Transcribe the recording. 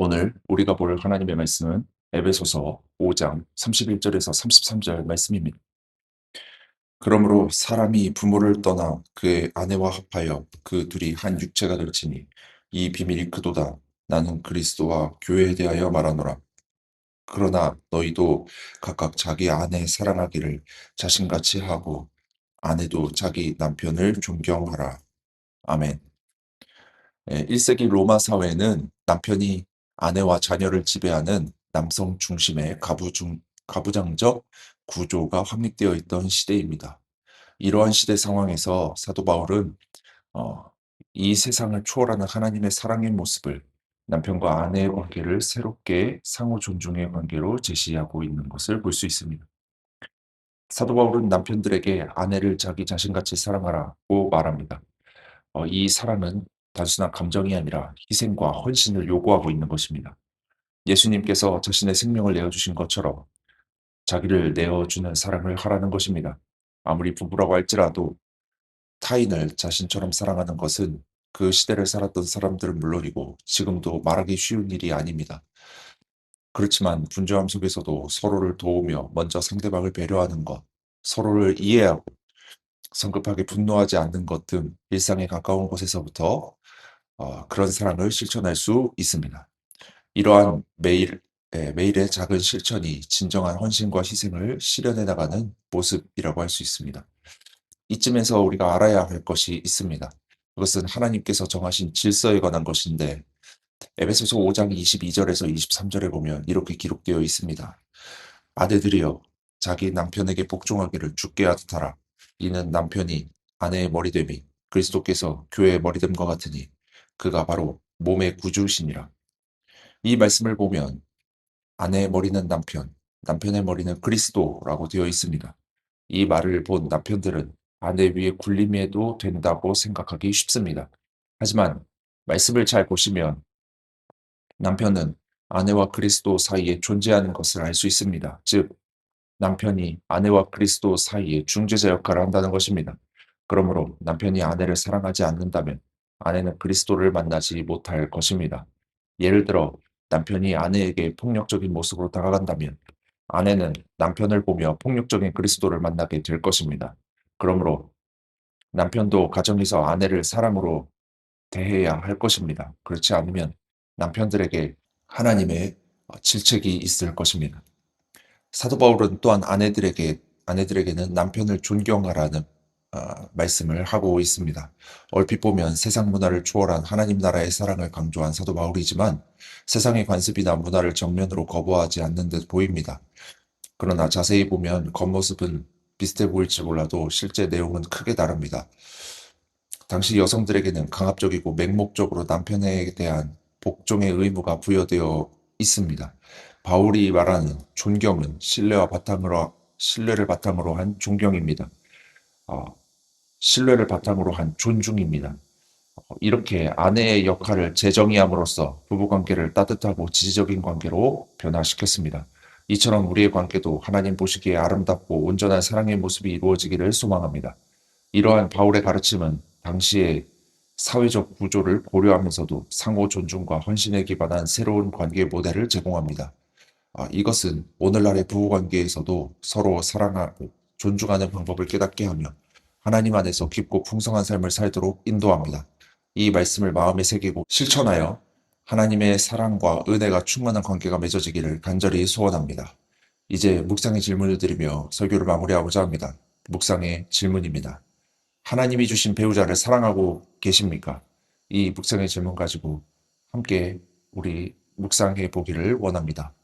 오늘 우리가 볼 하나님의 말씀은 에베소서 5장 31절에서 33절 말씀입니다. 그러므로 사람이 부모를 떠나 그의 아내와 합하여 그 둘이 한 육체가 될지니 이 비밀이 크도다. 나는 그리스도와 교회에 대하여 말하노라. 그러나 너희도 각각 자기 아내 사랑하기를 자신같이 하고 아내도 자기 남편을 존경하라. 아멘. 1세기 로마 사회는 남편이 아내와 자녀를 지배하는 남성 중심의 가부장적 구조가 확립되어 있던 시대입니다. 이러한 시대 상황에서 사도 바울은 어, 이 세상을 초월하는 하나님의 사랑의 모습을 남편과 아내의 관계를 새롭게 상호 존중의 관계로 제시하고 있는 것을 볼 수 있습니다. 사도 바울은 남편들에게 아내를 자기 자신같이 사랑하라고 말합니다. 이 사랑은 단순한 감정이 아니라 희생과 헌신을 요구하고 있는 것입니다. 예수님께서 자신의 생명을 내어주신 것처럼 자기를 내어주는 사랑을 하라는 것입니다. 아무리 부부라고 할지라도 타인을 자신처럼 사랑하는 것은 그 시대를 살았던 사람들은 물론이고 지금도 말하기 쉬운 일이 아닙니다. 그렇지만 분주함 속에서도 서로를 도우며 먼저 상대방을 배려하는 것, 서로를 이해하고 성급하게 분노하지 않는 것 등 일상에 가까운 곳에서부터 그런 사랑을 실천할 수 있습니다. 이러한 매일의 작은 실천이 진정한 헌신과 희생을 실현해 나가는 모습이라고 할 수 있습니다. 이쯤에서 우리가 알아야 할 것이 있습니다. 그것은 하나님께서 정하신 질서에 관한 것인데 에베소서 5장 22절에서 23절에 보면 이렇게 기록되어 있습니다. 아내들이여 자기 남편에게 복종하기를 주께 하듯 하라. 이는 남편이 아내의 머리됨이 그리스도께서 교회의 머리됨과 같으니 그가 바로 몸의 구주시니라. 이 말씀을 보면 아내의 머리는 남편, 남편의 머리는 그리스도라고 되어 있습니다. 이 말을 본 남편들은 아내 위에 군림해도 된다고 생각하기 쉽습니다. 하지만 말씀을 잘 보시면 남편은 아내와 그리스도 사이에 존재하는 것을 알 수 있습니다. 즉, 남편이 아내와 그리스도 사이에 중재자 역할을 한다는 것입니다. 그러므로 남편이 아내를 사랑하지 않는다면 아내는 그리스도를 만나지 못할 것입니다. 예를 들어 남편이 아내에게 폭력적인 모습으로 다가간다면 아내는 남편을 보며 폭력적인 그리스도를 만나게 될 것입니다. 그러므로 남편도 가정에서 아내를 사랑으로 대해야 할 것입니다. 그렇지 않으면 남편들에게 하나님의 질책이 있을 것입니다. 사도 바울은 또한 아내들에게는 남편을 존경하라는 말씀을 하고 있습니다. 얼핏 보면 세상 문화를 초월한 하나님 나라의 사랑을 강조한 사도 바울이지만 세상의 관습이나 문화를 정면으로 거부하지 않는 듯 보입니다. 그러나 자세히 보면 겉모습은 비슷해 보일지 몰라도 실제 내용은 크게 다릅니다. 당시 여성들에게는 강압적이고 맹목적으로 남편에 대한 복종의 의무가 부여되어 있습니다. 바울이 말하는 존경은 신뢰를 바탕으로 한 존경입니다. 어, 신뢰를 바탕으로 한 존중입니다. 이렇게 아내의 역할을 재정의함으로써 부부관계를 따뜻하고 지지적인 관계로 변화시켰습니다. 이처럼 우리의 관계도 하나님 보시기에 아름답고 온전한 사랑의 모습이 이루어지기를 소망합니다. 이러한 바울의 가르침은 당시의 사회적 구조를 고려하면서도 상호 존중과 헌신에 기반한 새로운 관계 모델을 제공합니다. 이것은 오늘날의 부부관계에서도 서로 사랑하고 존중하는 방법을 깨닫게 하며 하나님 안에서 깊고 풍성한 삶을 살도록 인도합니다. 이 말씀을 마음에 새기고 실천하여 하나님의 사랑과 은혜가 충만한 관계가 맺어지기를 간절히 소원합니다. 이제 묵상의 질문을 드리며 설교를 마무리하고자 합니다. 묵상의 질문입니다. 하나님이 주신 배우자를 사랑하고 계십니까? 이 묵상의 질문 가지고 함께 우리 묵상해 보기를 원합니다.